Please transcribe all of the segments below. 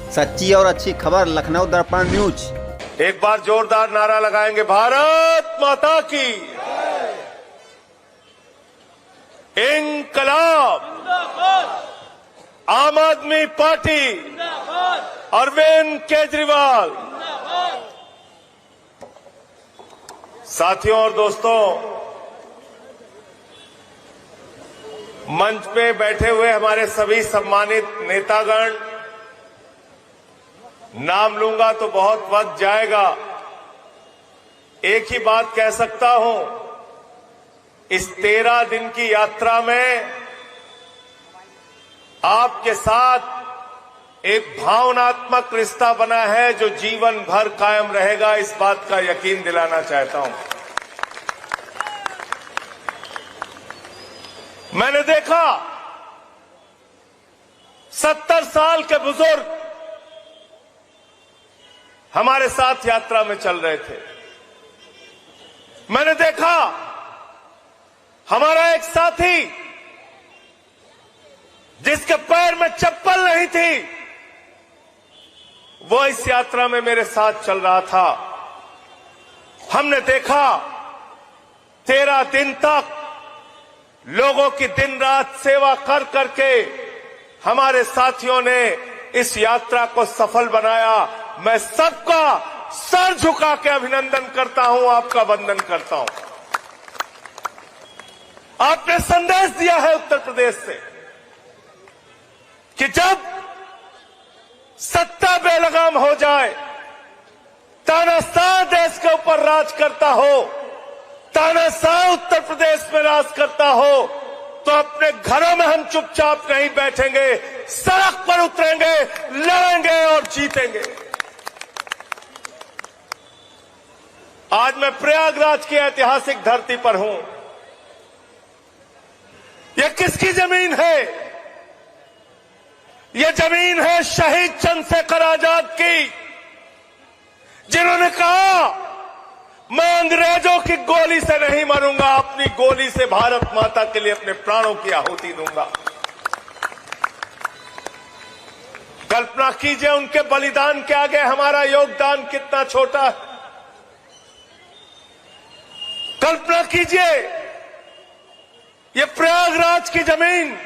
सच्ची और अच्छी खबर लखनऊ दर्पण न्यूज। एक बार जोरदार नारा लगाएंगे, भारत माता की इंकलाब, आम आदमी पार्टी, अरविंद केजरीवाल। साथियों और दोस्तों, मंच पे बैठे हुए हमारे सभी सम्मानित नेतागण, नाम लूंगा तो बहुत वक्त जाएगा। एक ही बात कह सकता हूं, इस 13 दिन की यात्रा में आपके साथ एक भावनात्मक रिश्ता बना है जो जीवन भर कायम रहेगा। इस बात का यकीन दिलाना चाहता हूं। मैंने देखा 70 साल के बुजुर्ग हमारे साथ यात्रा में चल रहे थे। मैंने देखा हमारा एक साथी जिसके पैर में चप्पल नहीं थी, वो इस यात्रा में मेरे साथ चल रहा था। हमने देखा 13 दिन तक लोगों की दिन रात सेवा कर करके हमारे साथियों ने इस यात्रा को सफल बनाया। मैं सबका सर झुका के अभिनंदन करता हूं, आपका वंदन करता हूं। आपने संदेश दिया है उत्तर प्रदेश से कि जब सत्ता बेलगाम हो जाए, तानाशाह देश के ऊपर राज करता हो, तानाशाह उत्तर प्रदेश में राज करता हो, तो अपने घरों में हम चुपचाप नहीं बैठेंगे, सड़क पर उतरेंगे, लड़ेंगे और जीतेंगे। आज मैं प्रयागराज की ऐतिहासिक धरती पर हूं। यह किसकी जमीन है? यह जमीन है शहीद चंद्रशेखर आजाद की, जिन्होंने कहा मैं अंग्रेजों की गोली से नहीं मरूंगा, अपनी गोली से भारत माता के लिए अपने प्राणों की आहुति दूंगा। कल्पना कीजिए उनके बलिदान के आगे हमारा योगदान कितना छोटा है। कल्पना कीजिए ये प्रयागराज की जमीन,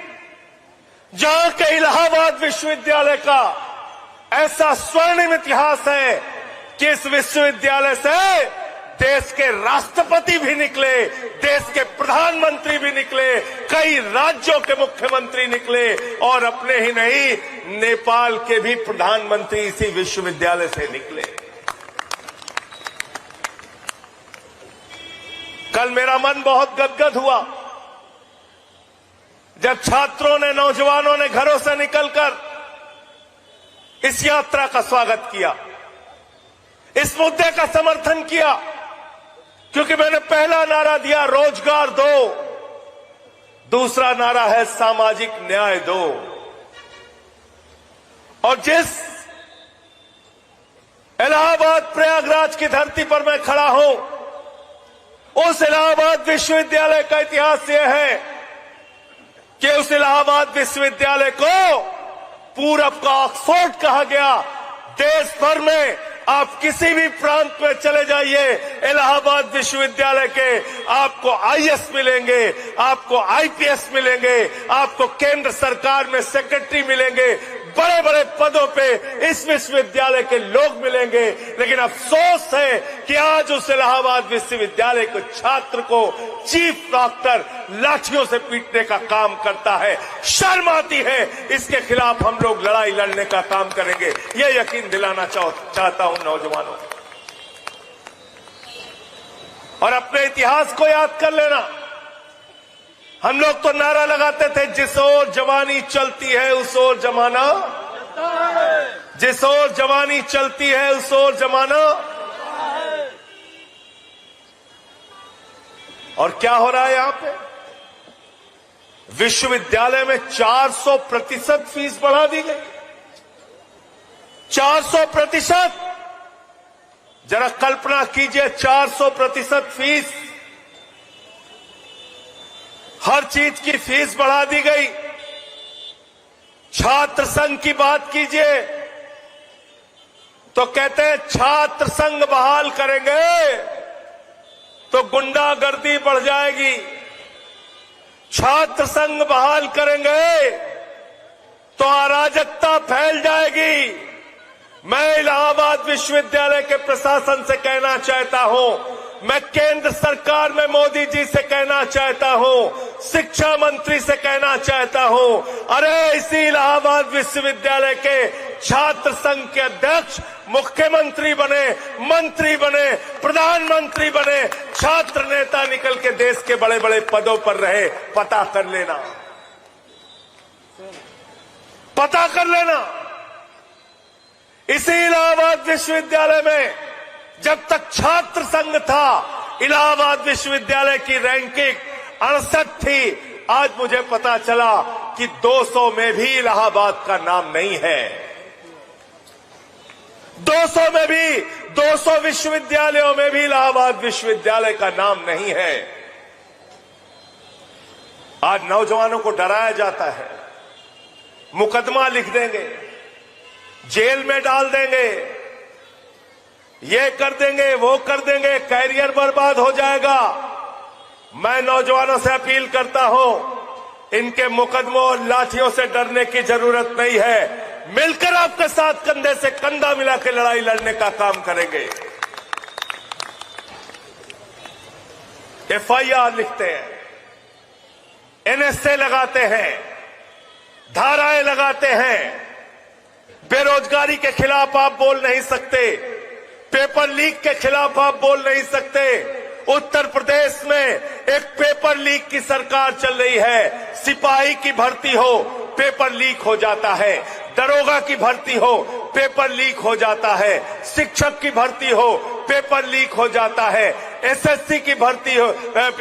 जहां के इलाहाबाद विश्वविद्यालय का ऐसा स्वर्णिम इतिहास है कि इस विश्वविद्यालय से देश के राष्ट्रपति भी निकले, देश के प्रधानमंत्री भी निकले, कई राज्यों के मुख्यमंत्री निकले और अपने ही नहीं, नेपाल के भी प्रधानमंत्री इसी विश्वविद्यालय से निकले। कल मेरा मन बहुत गदगद हुआ जब छात्रों ने, नौजवानों ने घरों से निकलकर इस यात्रा का स्वागत किया, इस मुद्दे का समर्थन किया। क्योंकि मैंने पहला नारा दिया रोजगार दो, दूसरा नारा है सामाजिक न्याय दो। और जिस इलाहाबाद प्रयागराज की धरती पर मैं खड़ा हूं, उस इलाहाबाद विश्वविद्यालय का इतिहास यह है कि उस इलाहाबाद विश्वविद्यालय को पूरब का ऑक्सफोर्ड कहा गया। देश भर में आप किसी भी प्रांत में चले जाइए, इलाहाबाद विश्वविद्यालय के आपको आईएएस मिलेंगे, आपको आईपीएस मिलेंगे, आपको केंद्र सरकार में सेक्रेटरी मिलेंगे, बड़े बड़े पदों पे इस विश्वविद्यालय के लोग मिलेंगे। लेकिन अफसोस है कि आज उस इलाहाबाद विश्वविद्यालय के छात्र को चीफ डॉक्टर लाठियों से पीटने का काम करता है। शर्म आती है। इसके खिलाफ हम लोग लड़ाई लड़ने का काम करेंगे, यह यकीन दिलाना चाहता हूं नौजवानों। और अपने इतिहास को याद कर लेना। हम लोग तो नारा लगाते थे, जिस ओर जवानी चलती है उस ओर जमाना, जिस ओर जवानी चलती है उस ओर जमाना। और क्या हो रहा है यहां पे? विश्वविद्यालय में 400% फीस बढ़ा दी गई। 400%। जरा कल्पना कीजिए, 400% फीस, हर चीज की फीस बढ़ा दी गई। छात्र संघ की बात कीजिए, तो कहते हैं छात्र संघ बहाल करेंगे तो गुंडागर्दी बढ़ जाएगी, छात्र संघ बहाल करेंगे तो अराजकता फैल जाएगी। मैं इलाहाबाद विश्वविद्यालय के प्रशासन से कहना चाहता हूं, मैं केंद्र सरकार में मोदी जी से कहना चाहता हूं, शिक्षा मंत्री से कहना चाहता हूं, अरे इसी इलाहाबाद विश्वविद्यालय के छात्र संघ के अध्यक्ष मुख्यमंत्री बने, मंत्री बने, प्रधानमंत्री बने, छात्र नेता निकल के देश के बड़े बड़े पदों पर रहे, पता कर लेना, पता कर लेना। इसी इलाहाबाद विश्वविद्यालय में जब तक छात्र संघ था, इलाहाबाद विश्वविद्यालय की रैंकिंग 68 थी। आज मुझे पता चला कि 200 में भी इलाहाबाद का नाम नहीं है। 200 में भी, 200 विश्वविद्यालयों में भी इलाहाबाद विश्वविद्यालय का नाम नहीं है। आज नौजवानों को डराया जाता है, मुकदमा लिख देंगे, जेल में डाल देंगे, ये कर देंगे, वो कर देंगे, कैरियर बर्बाद हो जाएगा। मैं नौजवानों से अपील करता हूं, इनके मुकदमों और लाठियों से डरने की जरूरत नहीं है। मिलकर आपके साथ कंधे से कंधा मिला के लड़ाई लड़ने का काम करेंगे। एफआईआर लिखते हैं, एनएसए लगाते हैं, धाराएं लगाते हैं। बेरोजगारी के खिलाफ आप बोल नहीं सकते, पेपर लीक के खिलाफ आप बोल नहीं सकते। उत्तर प्रदेश में एक पेपर लीक की सरकार चल रही है। सिपाही की भर्ती हो, पेपर लीक हो जाता है, दरोगा की भर्ती हो, पेपर लीक हो जाता है, शिक्षक की भर्ती हो, पेपर लीक हो जाता है, एसएससी की भर्ती हो,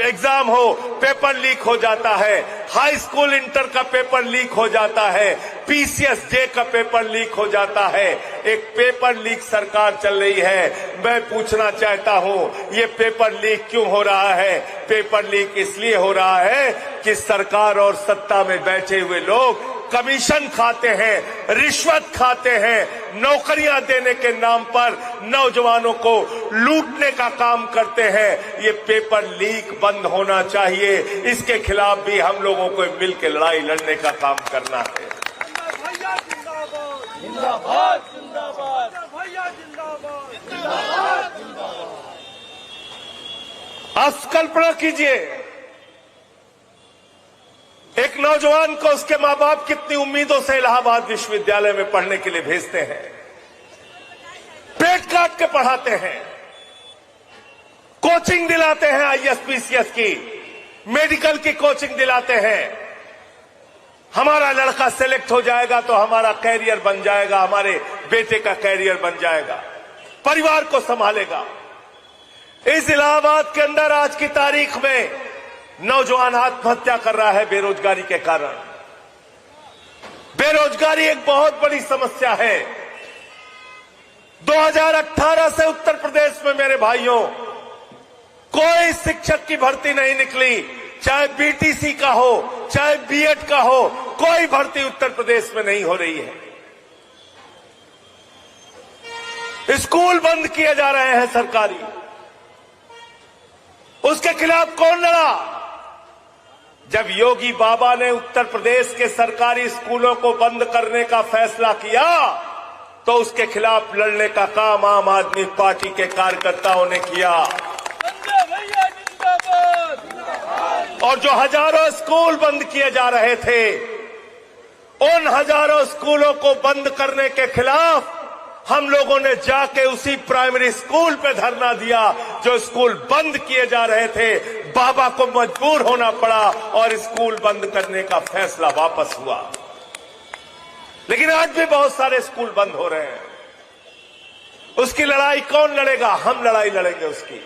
एग्जाम हो, पेपर लीक हो जाता है, हाई स्कूल इंटर का पेपर लीक हो जाता है, पीसीएस जे का पेपर लीक हो जाता है। एक पेपर लीक सरकार चल रही है। मैं पूछना चाहता हूं, ये पेपर लीक क्यों हो रहा है? पेपर लीक इसलिए हो रहा है कि सरकार और सत्ता में बैठे हुए लोग कमीशन खाते हैं, रिश्वत खाते हैं, नौकरियां देने के नाम पर नौजवानों को लूटने का काम करते हैं। ये पेपर लीक बंद होना चाहिए। इसके खिलाफ भी हम लोगों को मिलकर लड़ाई लड़ने का काम करना है। जिंदाबाद जिंदाबाद भैया जिंदाबाद जिंदाबाद जिंदाबाद। आप कल्पना कीजिए, एक नौजवान को उसके मां बाप कितनी उम्मीदों से इलाहाबाद विश्वविद्यालय में पढ़ने के लिए भेजते हैं, पेट काट के पढ़ाते हैं, कोचिंग दिलाते हैं, आईएएस पीसीएस की, मेडिकल की कोचिंग दिलाते हैं। हमारा लड़का सेलेक्ट हो जाएगा तो हमारा कैरियर बन जाएगा, हमारे बेटे का कैरियर बन जाएगा, परिवार को संभालेगा। इस इलाहाबाद के अंदर आज की तारीख में नौजवान आत्महत्या कर रहा है बेरोजगारी के कारण। बेरोजगारी एक बहुत बड़ी समस्या है। 2018 से उत्तर प्रदेश में मेरे भाइयों कोई शिक्षक की भर्ती नहीं निकली, चाहे बीटीसी का हो, चाहे बीएड का हो, कोई भर्ती उत्तर प्रदेश में नहीं हो रही है। स्कूल बंद किए जा रहे हैं सरकारी। उसके खिलाफ कौन लड़ा? जब योगी बाबा ने उत्तर प्रदेश के सरकारी स्कूलों को बंद करने का फैसला किया तो उसके खिलाफ लड़ने का काम आम आदमी पार्टी के कार्यकर्ताओं ने किया। और जो हजारों स्कूल बंद किए जा रहे थे, उन हजारों स्कूलों को बंद करने के खिलाफ हम लोगों ने जाके उसी प्राइमरी स्कूल पे धरना दिया जो स्कूल बंद किए जा रहे थे। बाबा को मजबूर होना पड़ा और स्कूल बंद करने का फैसला वापस हुआ। लेकिन आज भी बहुत सारे स्कूल बंद हो रहे हैं। उसकी लड़ाई कौन लड़ेगा? हम लड़ाई लड़ेंगे उसकी।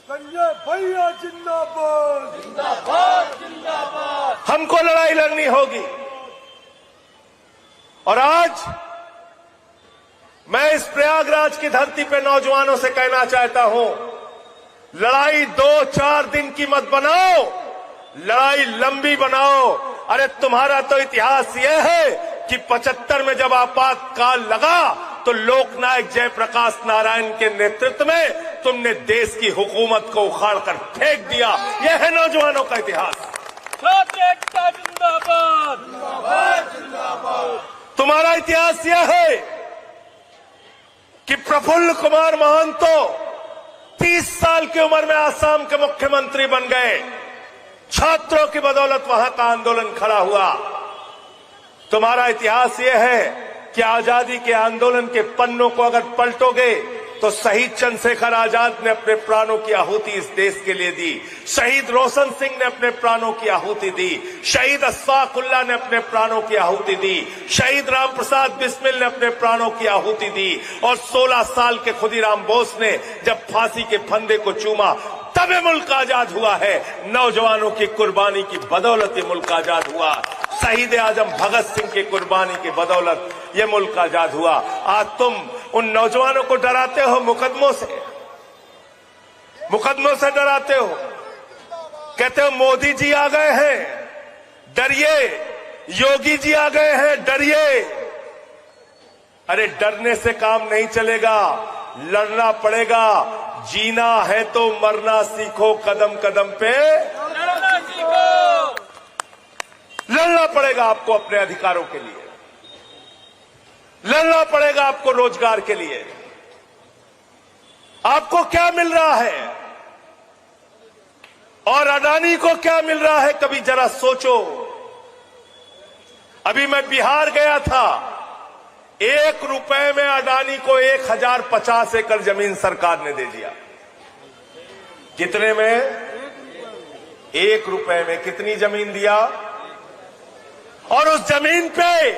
संजय भैया जिंदाबाद जिंदाबाद जिंदाबाद। हमको लड़ाई लड़नी होगी। और आज मैं इस प्रयागराज की धरती पे नौजवानों से कहना चाहता हूं, लड़ाई 2-4 दिन की मत बनाओ, लड़ाई लंबी बनाओ। अरे तुम्हारा तो इतिहास यह है कि 75 में जब आपातकाल लगा तो लोकनायक जयप्रकाश नारायण के नेतृत्व में तुमने देश की हुकूमत को उखाड़ कर फेंक दिया। यह है नौजवानों का इतिहास। छात्र एकता जिंदाबाद, जिंदाबाद जिंदाबाद। तुम्हारा इतिहास यह है कि प्रफुल्ल कुमार महंतो 30 साल की उम्र में आसाम के मुख्यमंत्री बन गए। छात्रों की बदौलत वहां का आंदोलन खड़ा हुआ। तुम्हारा इतिहास यह है कि आजादी के आंदोलन के पन्नों को अगर पलटोगे तो शहीद चंद्रशेखर आजाद ने अपने प्राणों की आहुति इस देश के लिए दी। शहीद रोशन सिंह ने अपने प्राणों की आहुति दी। शहीद अशफाक उल्लाह ने अपने प्राणों की आहुति दी। शहीद राम प्रसाद बिस्मिल ने अपने प्राणों की आहुति दी। और 16 साल के खुदीराम बोस ने जब फांसी के फंदे को चूमा तब ये मुल्क आजाद हुआ है। नौजवानों की कुर्बानी की बदौलत ये मुल्क आजाद हुआ। शहीद आजम भगत सिंह की कुर्बानी की बदौलत ये मुल्क आजाद हुआ। आज तुम उन नौजवानों को डराते हो मुकदमों से डराते हो। कहते हो मोदी जी आ गए हैं, डरिए। योगी जी आ गए हैं, डरिए। अरे डरने से काम नहीं चलेगा, लड़ना पड़ेगा। जीना है तो मरना सीखो, कदम कदम पे लड़ना सीखो। लड़ना पड़ेगा आपको अपने अधिकारों के लिए, लड़ना पड़ेगा आपको रोजगार के लिए। आपको क्या मिल रहा है और अडानी को क्या मिल रहा है, कभी जरा सोचो। अभी मैं बिहार गया था, 1 रुपए में अडानी को 1050 एकड़ जमीन सरकार ने दे दिया। कितने में? 1 रुपए में कितनी जमीन दिया? और उस जमीन पे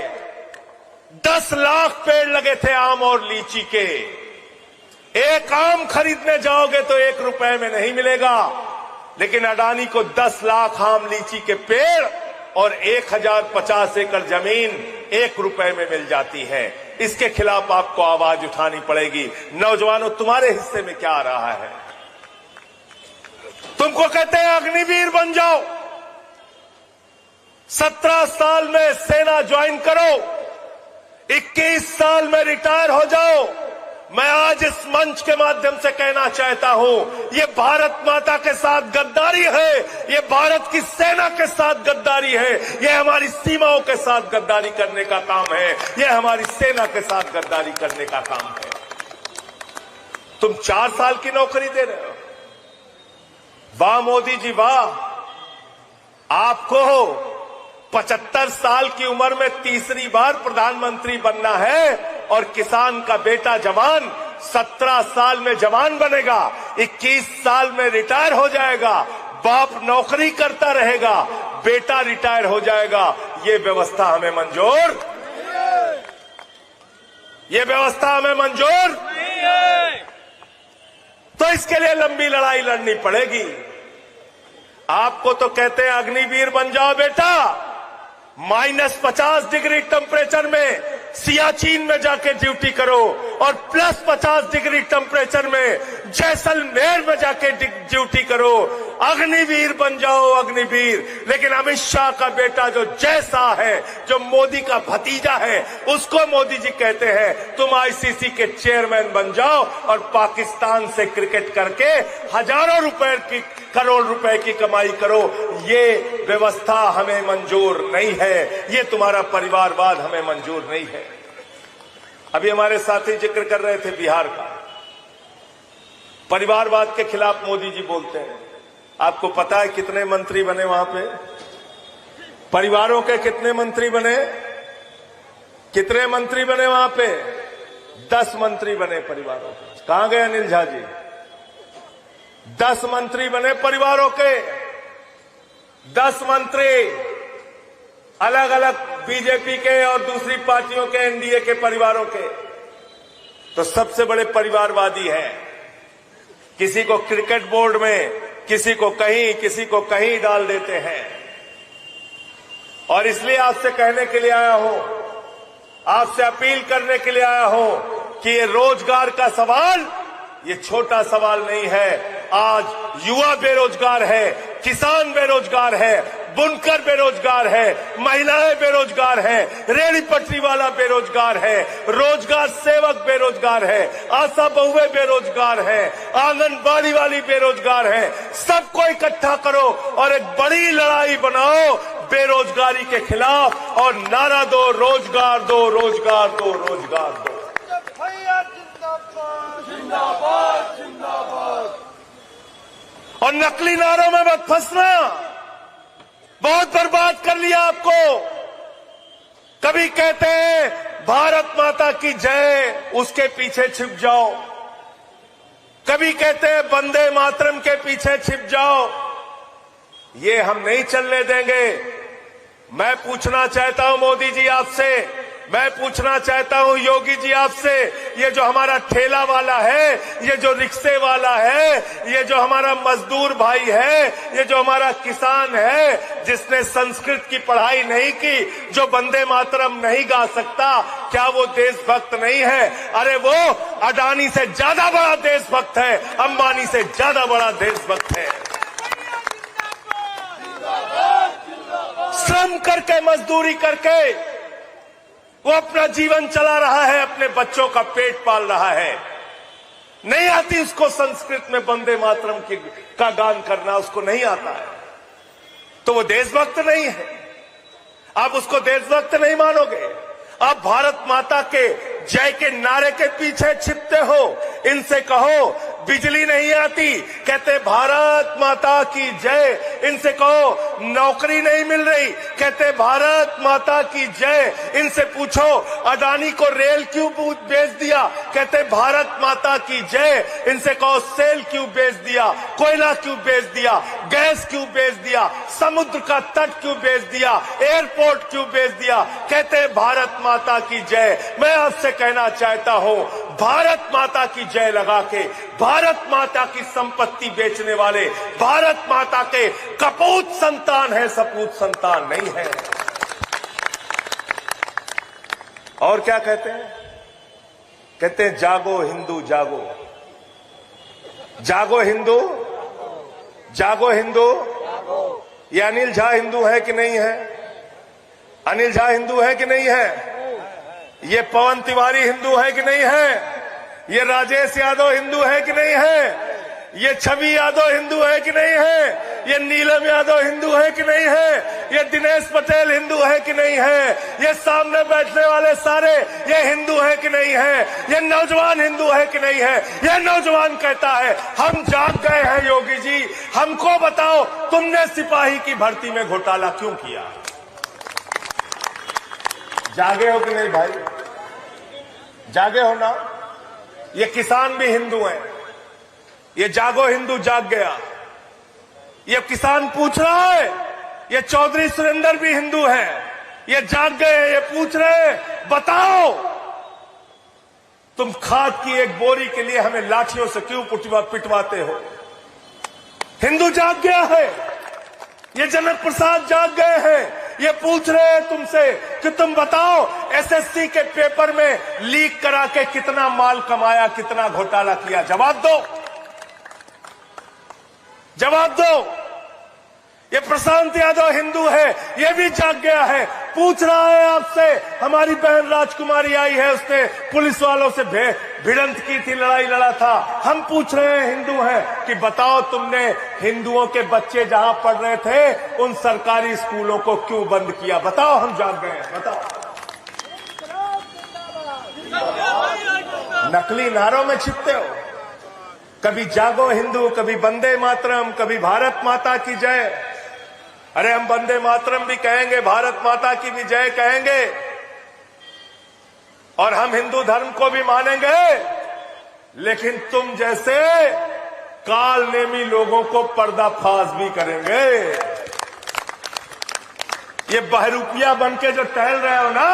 10 लाख पेड़ लगे थे आम और लीची के। एक आम खरीदने जाओगे तो 1 रुपए में नहीं मिलेगा, लेकिन अडानी को 10 लाख आम लीची के पेड़ और 1050 एकड़ जमीन 1 रुपए में मिल जाती है। इसके खिलाफ आपको आवाज उठानी पड़ेगी। नौजवानों, तुम्हारे हिस्से में क्या आ रहा है? तुमको कहते हैं अग्निवीर बन जाओ, 17 साल में सेना ज्वाइन करो, 21 साल में रिटायर हो जाओ। मैं आज इस मंच के माध्यम से कहना चाहता हूं, ये भारत माता के साथ गद्दारी है, ये भारत की सेना के साथ गद्दारी है, ये हमारी सीमाओं के साथ गद्दारी करने का काम है, ये हमारी सेना के साथ गद्दारी करने का काम है। तुम 4 साल की नौकरी दे रहे हो। वाह मोदी जी वाह। आपको 75 साल की उम्र में तीसरी बार प्रधानमंत्री बनना है और किसान का बेटा जवान 17 साल में जवान बनेगा, 21 साल में रिटायर हो जाएगा। बाप नौकरी करता रहेगा, बेटा रिटायर हो जाएगा। ये व्यवस्था हमें मंजूर, ये व्यवस्था हमें मंजूर नहीं है। तो इसके लिए लंबी लड़ाई लड़नी पड़ेगी। आपको तो कहते हैं अग्निवीर बन जाओ बेटा, -50 डिग्री टेम्परेचर में सियाचिन में जाके ड्यूटी करो और +50 डिग्री टेम्परेचर में जैसलमेर में जाके ड्यूटी करो। अग्निवीर बन जाओ, अग्निवीर। लेकिन अमित शाह का बेटा जो जैसा है, जो मोदी का भतीजा है, उसको मोदी जी कहते हैं तुम आईसीसी के चेयरमैन बन जाओ और पाकिस्तान से क्रिकेट करके हजारों रुपए की, करोड़ रुपए की कमाई करो। ये व्यवस्था हमें मंजूर नहीं है, ये तुम्हारा परिवारवाद हमें मंजूर नहीं है। अभी हमारे साथी जिक्र कर रहे थे बिहार का, परिवारवाद के खिलाफ मोदी जी बोलते हैं। आपको पता है कितने मंत्री बने वहां पे? परिवारों के कितने मंत्री बने? कितने मंत्री बने वहां पे? 10 मंत्री बने परिवारों के। कहां गए अनिल झा जी? 10 मंत्री बने परिवारों के। 10 मंत्री अलग अलग बीजेपी के और दूसरी पार्टियों के, एनडीए के परिवारों के। तो सबसे बड़े परिवारवादी हैं। किसी को क्रिकेट बोर्ड में, किसी को कहीं, किसी को कहीं डाल देते हैं। और इसलिए आपसे कहने के लिए आया हूं, आपसे अपील करने के लिए आया हूं कि ये रोजगार का सवाल, ये छोटा सवाल नहीं है। आज युवा बेरोजगार है, किसान बेरोजगार है, बुनकर बेरोजगार है, महिलाएं बेरोजगार हैं, रेहड़ी पटरी वाला बेरोजगार है, रोजगार सेवक बेरोजगार है, आशा बहुएं बेरोजगार है, आंगनबाड़ी वाली बेरोजगार है। सबको इकट्ठा करो और एक बड़ी लड़ाई बनाओ बेरोजगारी के खिलाफ और नारा दो, रोजगार दो, रोजगार दो, रोजगार दो। जिंदाबाद जिंदाबाद। और नकली नारों में मत फंसना, बहुत बर्बाद कर लिया आपको। कभी कहते हैं भारत माता की जय, उसके पीछे छिप जाओ। कभी कहते हैं वंदे मातरम के पीछे छिप जाओ। ये हम नहीं चलने देंगे। मैं पूछना चाहता हूं मोदी जी आपसे, मैं पूछना चाहता हूं योगी जी आपसे, ये जो हमारा ठेला वाला है, ये जो रिक्शे वाला है, ये जो हमारा मजदूर भाई है, ये जो हमारा किसान है, जिसने संस्कृत की पढ़ाई नहीं की, जो वंदे मातरम नहीं गा सकता, क्या वो देशभक्त नहीं है? अरे वो अडानी से ज्यादा बड़ा देशभक्त है, अंबानी से ज्यादा बड़ा देशभक्त है। श्रम करके, मजदूरी करके वो अपना जीवन चला रहा है, अपने बच्चों का पेट पाल रहा है। नहीं आती उसको संस्कृत में वंदे मातरम का गान करना, उसको नहीं आता है, तो वो देशभक्त नहीं है। आप उसको देशभक्त नहीं मानोगे। आप भारत माता के जय के नारे के पीछे छिपते हो। इनसे कहो बिजली नहीं आती, कहते भारत माता की जय। इनसे कहो नौकरी नहीं मिल रही, कहते भारत माता की जय। इनसे पूछो अडानी को रेल क्यों बेच दिया, कहते भारत माता की जय। इनसे कहो सेल क्यों बेच दिया, कोयला क्यों बेच दिया, गैस क्यों बेच दिया, समुद्र का तट क्यों बेच दिया, एयरपोर्ट क्यों बेच दिया, कहते भारत माता की जय। मैं आपसे कहना चाहता हूं, भारत माता की जय लगा के भारत माता की संपत्ति बेचने वाले भारत माता के कपूत संतान है, सपूत संतान नहीं है। और क्या कहते हैं? कहते हैं जागो हिंदू जागो, जागो हिंदू, जागो हिंदू। ये अनिल झा हिंदू है कि नहीं है? अनिल झा हिंदू है कि नहीं है? ये पवन तिवारी हिंदू है कि नहीं है? ये राजेश यादव हिंदू है कि नहीं है? ये छवि यादव हिंदू है कि नहीं है? ये नीलम यादव हिंदू है कि नहीं है? ये दिनेश पटेल हिंदू है कि नहीं है? ये सामने बैठने वाले सारे ये हिंदू है कि नहीं है? ये नौजवान हिंदू है कि नहीं है? ये नौजवान कहता है हम जाग गए हैं योगी जी, हमको बताओ तुमने सिपाही की भर्ती में घोटाला क्यों किया? जागे हो कि नहीं भाई? जागे हो ना? ये किसान भी हिंदू है, ये जागो हिंदू जाग गया। ये किसान पूछ रहा है, ये चौधरी सुरेंद्र भी हिंदू है, ये जाग गए, ये पूछ रहे हैं बताओ तुम खाद की एक बोरी के लिए हमें लाठियों से क्यों पिटवाते हो? हिंदू जाग गया है, ये जनक प्रसाद जाग गए हैं, ये पूछ रहे हैं तुमसे कि तुम बताओ एसएससी के पेपर में लीक करा के कितना माल कमाया, कितना घोटाला किया? जवाब दो, जवाब दो। ये प्रशांत यादव हिंदू है, ये भी जाग गया है, पूछ रहा है आपसे। हमारी बहन राजकुमारी आई है, उसने पुलिस वालों से भिड़ंत की थी, लड़ाई लड़ा था। हम पूछ रहे हैं हिंदू हैं कि बताओ तुमने हिंदुओं के बच्चे जहां पढ़ रहे थे उन सरकारी स्कूलों को क्यों बंद किया? बताओ, हम जाग गए हैं, बताओ। नकली नारों में छिपते हो, कभी जागो हिंदू, कभी वंदे मातरम, कभी भारत माता की जय। अरे हम वंदे मातरम भी कहेंगे, भारत माता की भी जय कहेंगे और हम हिंदू धर्म को भी मानेंगे, लेकिन तुम जैसे काल नेमी लोगों को पर्दाफाश भी करेंगे। ये बहरूपिया बन के जो टहल रहे हो ना,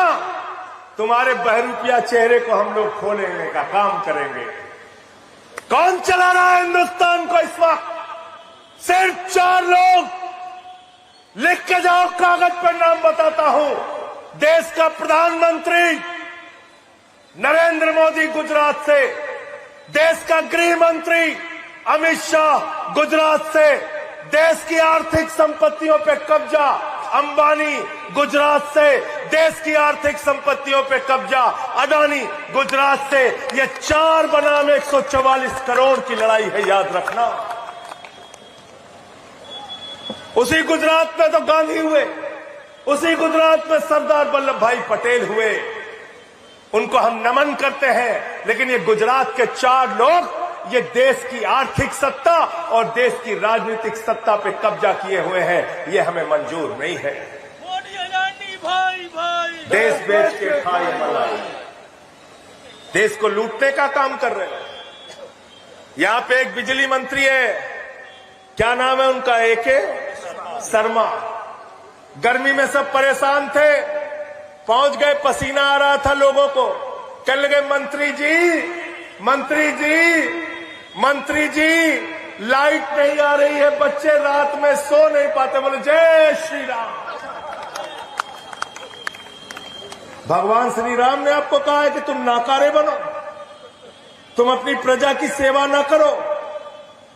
तुम्हारे बहरूपिया चेहरे को हम लोग खोलने का काम करेंगे। कौन चला रहा है हिंदुस्तान को इस वक्त? सिर्फ 4 लोग। लिख के जाओ, कागज पर नाम बताता हूं। देश का प्रधानमंत्री नरेंद्र मोदी गुजरात से, देश का गृह मंत्री अमित शाह गुजरात से, देश की आर्थिक संपत्तियों पे कब्जा, अंबानी गुजरात से, देश की आर्थिक संपत्तियों पे कब्जा, अडानी गुजरात से, ये 4 बनाम 144 करोड़ की लड़ाई है, याद रखना। उसी गुजरात में तो गांधी हुए, उसी गुजरात में सरदार वल्लभ भाई पटेल हुए, उनको हम नमन करते हैं। लेकिन ये गुजरात के 4 लोग ये देश की आर्थिक सत्ता और देश की राजनीतिक सत्ता पे कब्जा किए हुए हैं, ये हमें मंजूर नहीं है। देश बेच के खाए मलाई, देश को लूटने का काम कर रहे हैं। यहां पे एक बिजली मंत्री है, क्या नाम है उनका, एके शर्मा। गर्मी में सब परेशान थे, पहुंच गए, पसीना आ रहा था लोगों को, कहने लगे मंत्री जी, मंत्री जी, मंत्री जी, लाइट नहीं आ रही है, बच्चे रात में सो नहीं पाते। बोले जय श्री राम। भगवान श्री राम ने आपको कहा है कि तुम नाकारे बनो, तुम अपनी प्रजा की सेवा ना करो।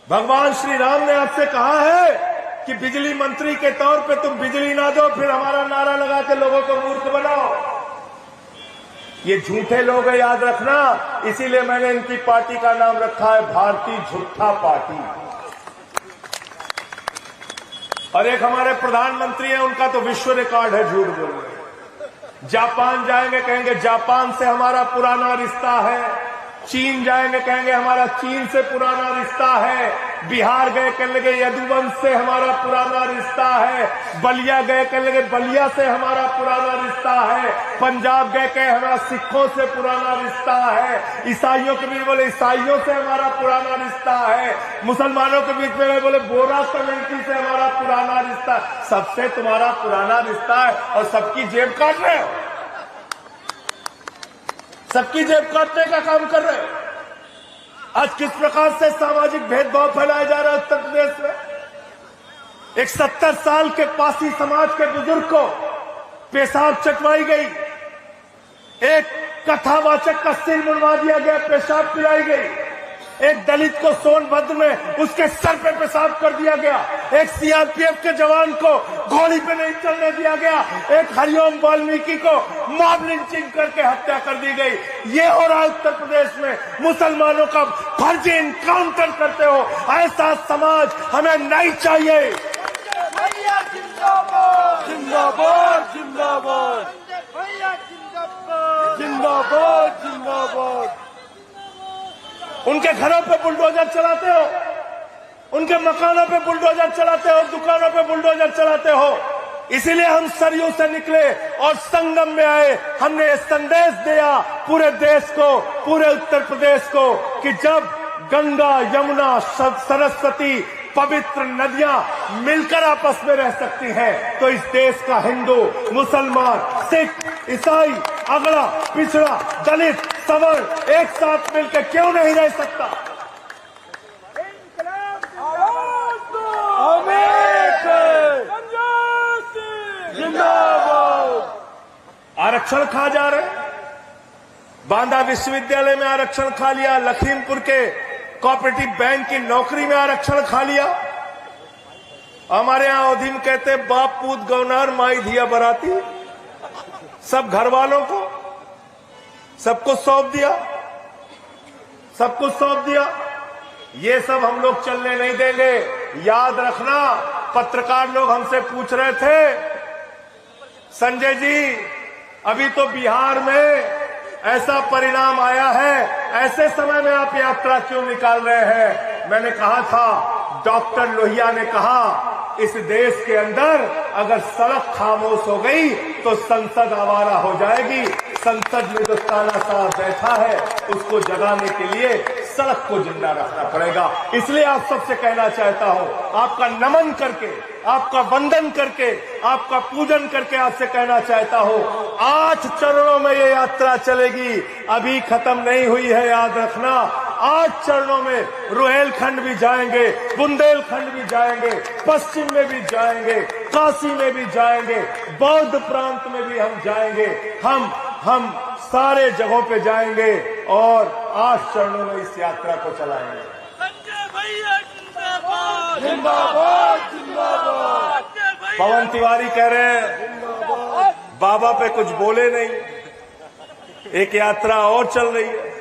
भगवान श्री राम ने आपसे कहा है कि बिजली मंत्री के तौर पे तुम बिजली ना दो, फिर हमारा नारा लगा के लोगों को मूर्ख बनाओ। ये झूठे लोग हैं, याद रखना। इसीलिए मैंने इनकी पार्टी का नाम रखा है भारतीय झूठा पार्टी। और एक हमारे प्रधानमंत्री हैं, उनका तो विश्व रिकॉर्ड है झूठ बोलने। जापान जाएंगे, कहेंगे जापान से हमारा पुराना रिश्ता है। चीन जाएंगे, कहेंगे हमारा चीन से पुराना रिश्ता है। बिहार गए, कहने लगे यदुवंश से हमारा पुराना रिश्ता है। बलिया गए, कहने लगे बलिया से हमारा पुराना रिश्ता है। पंजाब गए, कहे हमारा सिखों से पुराना रिश्ता है। ईसाइयों के बीच बोले ईसाइयों से हमारा पुराना रिश्ता है। मुसलमानों के बीच में बोले बोरा कम्युनिटी से हमारा पुराना रिश्ता। सबसे तुम्हारा पुराना रिश्ता है और सबकी जेब काट रहे हो, सबकी जेब काटने का काम कर रहे हो। आज किस प्रकार से सामाजिक भेदभाव फैलाया जा रहा है उत्तर प्रदेश में। एक 70 साल के पासी समाज के बुजुर्ग को पेशाब चटवाई गई, एक कथावाचक का सिर मुड़वा दिया गया, पेशाब पिलाई गई। एक दलित को सोनभद्र में उसके सर पे पेशाब कर दिया गया। एक सीआरपीएफ के जवान को घोड़ी पे नहीं चलने दिया गया। एक हरिओम वाल्मीकि को मॉब लिंचिंग करके हत्या कर दी गई। ये हो रहा है उत्तर प्रदेश में। मुसलमानों का फर्जी इनकाउंटर करते हो, ऐसा समाज हमें नहीं चाहिए। जिंदाबाद जिंदाबाद जिंदाबाद जिंदाबाद जिंदाबाद। उनके घरों पे बुलडोजर चलाते हो, उनके मकानों पे बुलडोजर चलाते हो, दुकानों पे बुलडोजर चलाते हो। इसीलिए हम सरयू से निकले और संगम में आए। हमने ये संदेश दिया पूरे देश को, पूरे उत्तर प्रदेश को, कि जब गंगा, यमुना, सरस्वती, पवित्र नदियां मिलकर आपस में रह सकती हैं, तो इस देश का हिंदू, मुसलमान, सिख, ईसाई, अगड़ा, पिछड़ा, दलित, सवर्ण एक साथ मिलकर क्यों नहीं रह सकता। आरक्षण खा जा रहे, बांदा विश्वविद्यालय में आरक्षण खा लिया, लखीमपुर के कोऑपरेटिव बैंक की नौकरी में आरक्षण खा लिया। हमारे यहां अवधि में कहते बाप पूत गौनार माई धिया बराती, सब घर वालों को सब कुछ सौंप दिया, सब कुछ सौंप दिया। ये सब हम लोग चलने नहीं देंगे, याद रखना। पत्रकार लोग हमसे पूछ रहे थे, संजय जी अभी तो बिहार में ऐसा परिणाम आया है, ऐसे समय में आप यात्रा क्यों निकाल रहे हैं। मैंने कहा था, डॉक्टर लोहिया ने कहा, इस देश के अंदर अगर सड़क खामोश हो गई तो संसद आवारा हो जाएगी। संसद में जो तानाशाह बैठा है उसको जगाने के लिए सड़क को जिंदा रखना पड़ेगा। इसलिए आप सबसे कहना चाहता हूं, आपका नमन करके, आपका वंदन करके, आपका पूजन करके आपसे कहना चाहता हूं, 8 चरणों में ये यात्रा चलेगी, अभी खत्म नहीं हुई है, याद रखना। 8 चरणों में रुहेलखंड भी जाएंगे, बुंदेलखंड भी जाएंगे, पश्चिम में भी जाएंगे, काशी में भी जाएंगे, बौद्ध प्रांत में भी हम जाएंगे। हम सारे जगहों पे जाएंगे और 8 चरणों में इस यात्रा को चलाएंगे। संजय भैया जिंदाबाद। जिंदाबाद जिंदाबाद पवन तिवारी कह रहे हैं बाबा पे कुछ बोले नहीं, एक यात्रा और चल रही है।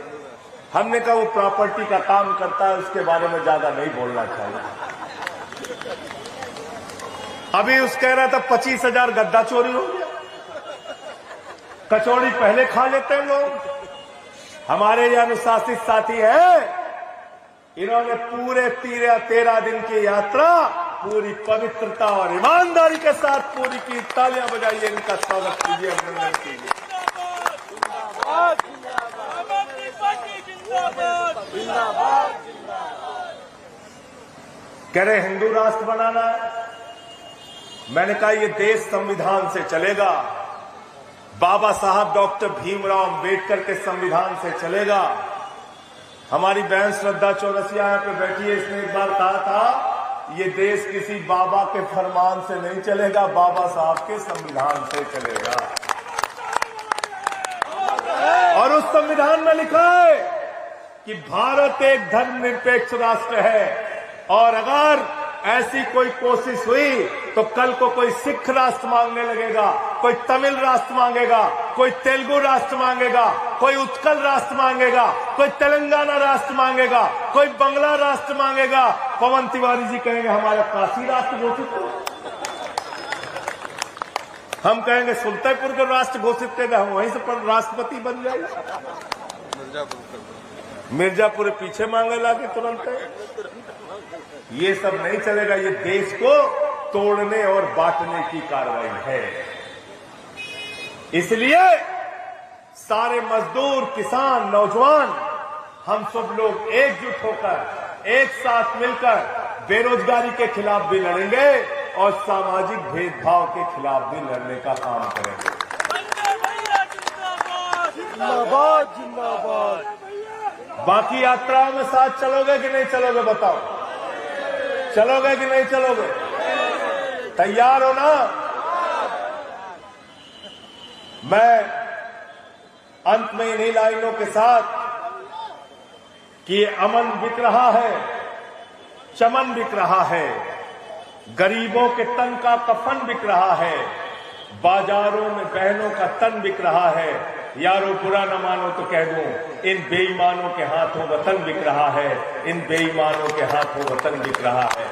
हमने कहा वो प्रॉपर्टी का काम करता है, उसके बारे में ज्यादा नहीं बोलना चाहिए। अभी उस कह रहा था 25,000 गद्दा चोरी हो गया। कचौड़ी पहले खा लेते हैं लोग। हमारे ये अनुशासित साथी हैं, इन्होंने पूरे 13 दिन की यात्रा पूरी पवित्रता और ईमानदारी के साथ पूरी की। तालियां बजाइए, इनका स्वागत कीजिए, अभिनंदन कीजिए। कह रहे हिंदू राष्ट्र बनाना है। मैंने कहा ये देश संविधान से चलेगा, बाबा साहब डॉक्टर भीमराव अंबेडकर के संविधान से चलेगा। हमारी बहन श्रद्धा चौरसिया यहाँ पे बैठी है, इसने एक बार कहा था ये देश किसी बाबा के फरमान से नहीं चलेगा, बाबा साहब के संविधान से चलेगा। और उस संविधान में लिखा है कि भारत एक धर्मनिरपेक्ष राष्ट्र है, और अगर ऐसी कोई कोशिश हुई तो कल को कोई सिख राष्ट्र मांगने लगेगा, कोई तमिल राष्ट्र मांगेगा, कोई तेलुगु राष्ट्र मांगेगा, कोई उत्कल राष्ट्र मांगेगा, कोई तेलंगाना राष्ट्र मांगेगा, कोई बंगला राष्ट्र मांगेगा। पवन तिवारी जी कहेंगे हमारा काशी राष्ट्र घोषित करो, हम कहेंगे सुल्तानपुर को राष्ट्र घोषित करेगा, हम वहीं से राष्ट्रपति बन जाएगा। मिर्जापुर पीछे मांगे लागे तुरंत। ये सब नहीं चलेगा, ये देश को तोड़ने और बांटने की कार्रवाई है। इसलिए सारे मजदूर, किसान, नौजवान, हम सब लोग एकजुट होकर एक साथ मिलकर बेरोजगारी के खिलाफ भी लड़ेंगे और सामाजिक भेदभाव के खिलाफ भी लड़ने का काम करेंगे। जिंदाबाद जिंदाबाद। बाकी यात्राओं में साथ चलोगे कि नहीं चलोगे, बताओ? चलोगे कि नहीं चलोगे? तैयार हो ना? मैं अंत में इन्हीं लाइनों के साथ कि अमन बिक रहा है, चमन बिक रहा है, गरीबों के तन का कफन बिक रहा है, बाजारों में बहनों का तन बिक रहा है। यारों बुरा न मानो तो कह दूं, इन बेईमानों के हाथों वतन बिक रहा है, इन बेईमानों के हाथों वतन बिक रहा है।